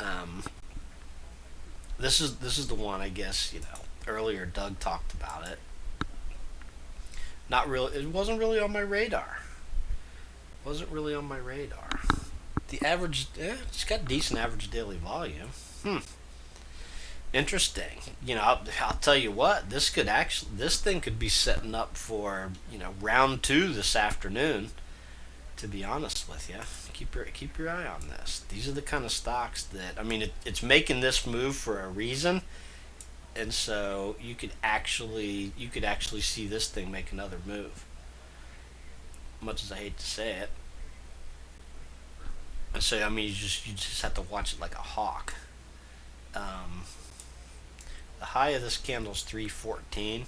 Um, this is the one, I guess, earlier Doug talked about it. Not really. It wasn't really on my radar. Wasn't really on my radar. The average, it's got decent average daily volume. Hmm. Interesting. I'll tell you what. This thing could be setting up for round two this afternoon. To be honest with you, keep your eye on this. These are the kind of stocks that, I mean, it's making this move for a reason, and so you could actually see this thing make another move. Much as I hate to say it, and so I mean, you just have to watch it like a hawk. Um, the high of this candle is 314.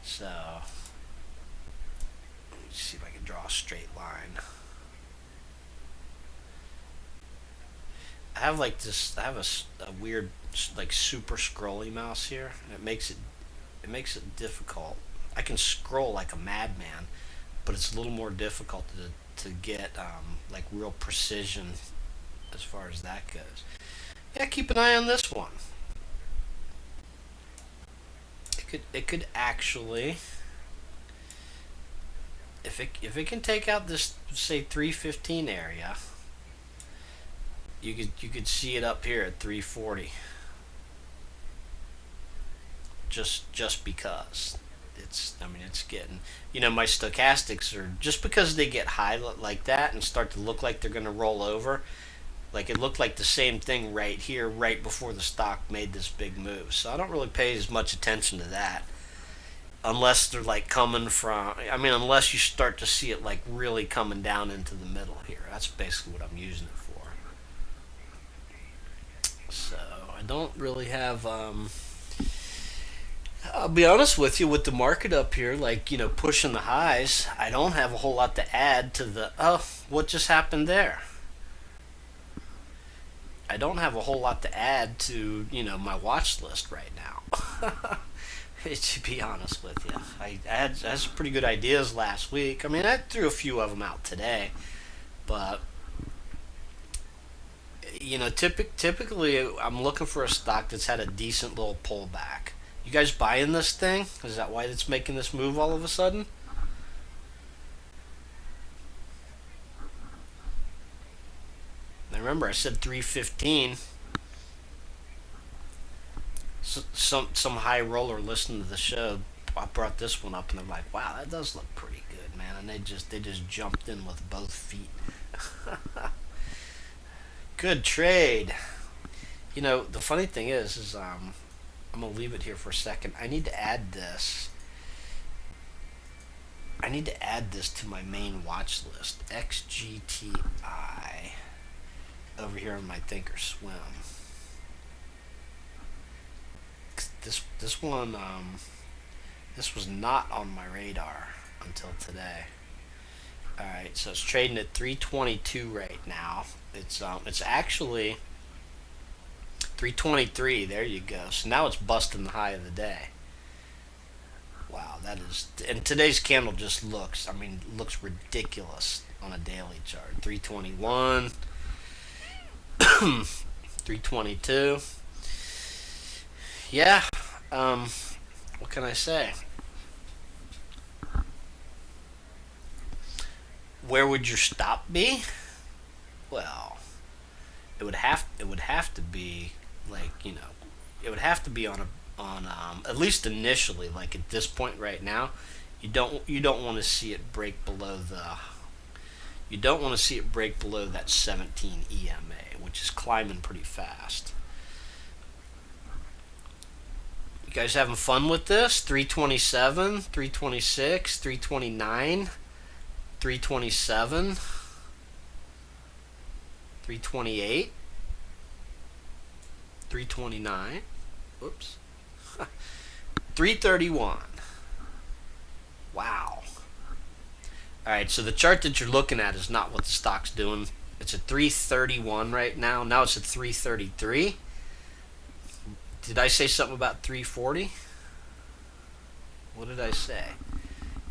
So let me see if I can draw a straight line. I have like this. I have a weird like super scrolly mouse here, and it makes it difficult. I can scroll like a madman, but it's a little more difficult to get like real precision as far as that goes. Yeah, keep an eye on this one. It could actually, if it can take out this, say, 315 area, you could see it up here at 340. Just because it's getting, my stochastics are, just because they get high like that and start to look like they're going to roll over. Like, it looked like the same thing right here, right before the stock made this big move. So I don't really pay as much attention to that unless they're like coming from. I mean, unless you start to see it like really coming down into the middle here. That's basically what I'm using it for. So I don't really have. I'll be honest with you, with the market up here, like, pushing the highs, I don't have a whole lot to add to the. Oh, what just happened there? I don't have a whole lot to add to my watch list right now. To be honest with you, I had some pretty good ideas last week. I mean, I threw a few of them out today, but typically I'm looking for a stock that's had a decent little pullback. You guys buying this thing? Is that why it's making this move all of a sudden? Now remember, I said 315. Some high roller listening to the show, I brought this one up, and they're like, "Wow, that does look pretty good, man." And they just jumped in with both feet. Good trade. The funny thing is I'm gonna leave it here for a second. I need to add this to my main watch list. XGTI over here on my Thinkorswim. This was not on my radar until today. All right, so it's trading at 322 right now. It's actually 323. There you go. So now it's busting the high of the day. Wow, that is. And today's candle just looks. I mean, looks ridiculous on a daily chart. 321, 322. Yeah. Um, what can I say? Where would your stop be? Well, it would have to be like, it would have to be on at least initially, like at this point right now. You don't want to see it break below the you don't want to see it break below that 17 EMA, which is climbing pretty fast. You guys having fun with this? 327, 326, 329, 327, 328, 329. Whoops. 331. Wow. All right, so the chart that you're looking at is not what the stock's doing. It's at 331 right now. Now it's at 333. Did I say something about 340? What did I say?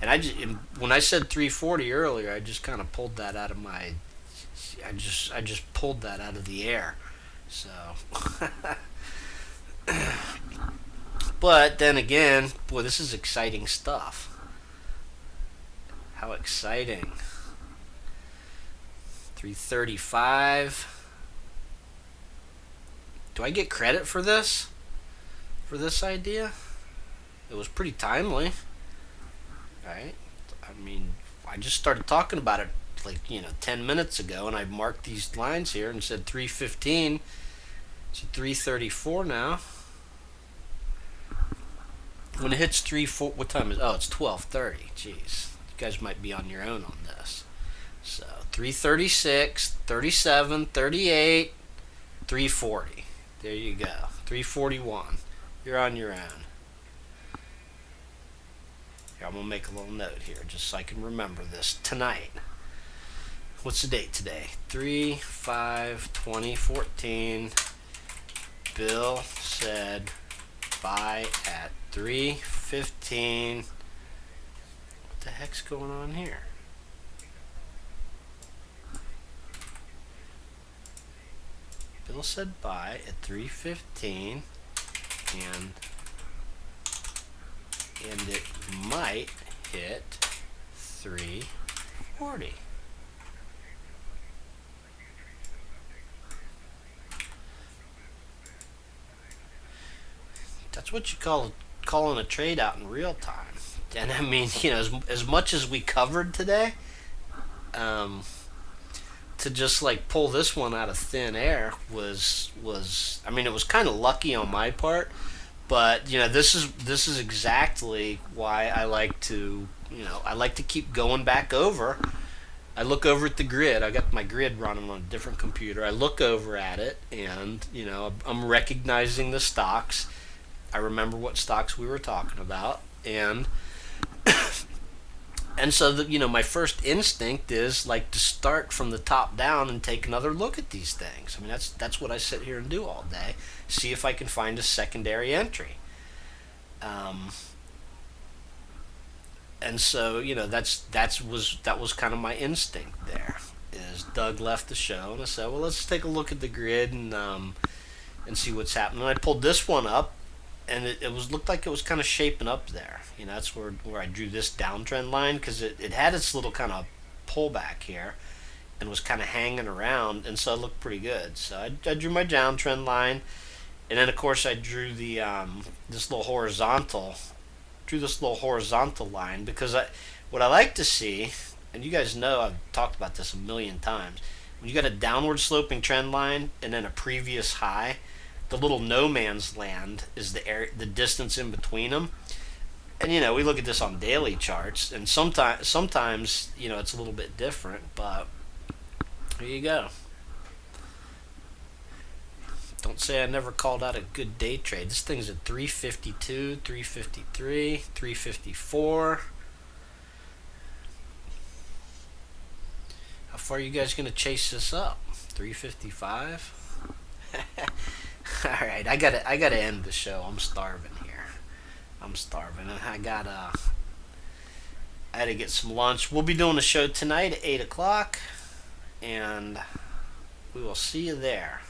And when I said 340 earlier, I just kind of pulled that out of my I just pulled that out of the air. So, but then again, boy, this is exciting stuff. How exciting! 335. Do I get credit for this? For this idea? It was pretty timely, right? I mean, I just started talking about it like 10 minutes ago, and I marked these lines here and said 315. It's 334 now. When it hits 3 4, what time is? Oh, it's 12:30. Jeez, you guys might be on your own on this. So 336, 37, 38, 340. There you go. 341. You're on your own. Here, I'm gonna make a little note here just so I can remember this tonight. What's the date today? 3/5/2014. Bill said buy at 315. What the heck's going on here? Bill said buy at 315, and it might hit 340. That's what you call calling a trade out in real time. And I mean, as much as we covered today, um, to just like pull this one out of thin air was I mean, it was kind of lucky on my part, but this is exactly why I like to keep going back over. I look over at the grid. I got my grid running on a different computer. I look over at it, and I'm recognizing the stocks. I remember what stocks we were talking about, and so my first instinct is like to start from the top down and take another look at these things. I mean, that's what I sit here and do all day. See if I can find a secondary entry. Um, and so that was kind of my instinct there. Is Doug left the show, and I said, well, let's take a look at the grid and see what's happening. And I pulled this one up, and it was looked like it was kind of shaping up there. That's where I drew this downtrend line, because it had its little kind of pullback here and was kind of hanging around, and so it looked pretty good. So I drew my downtrend line, and then of course I drew the this little horizontal line, because what I like to see, and you guys know I've talked about this a million times, when you got a downward sloping trend line and then a previous high, the little no man's land is the distance in between them. And we look at this on daily charts, and sometimes it's a little bit different, but here you go. Don't say I never called out a good day trade. This thing's at 352, 353, 354. How far are you guys gonna chase this up? 355. All right, I gotta end the show. I'm starving here. I'm starving. I had to get some lunch. We'll be doing the show tonight at 8 o'clock, and we will see you there.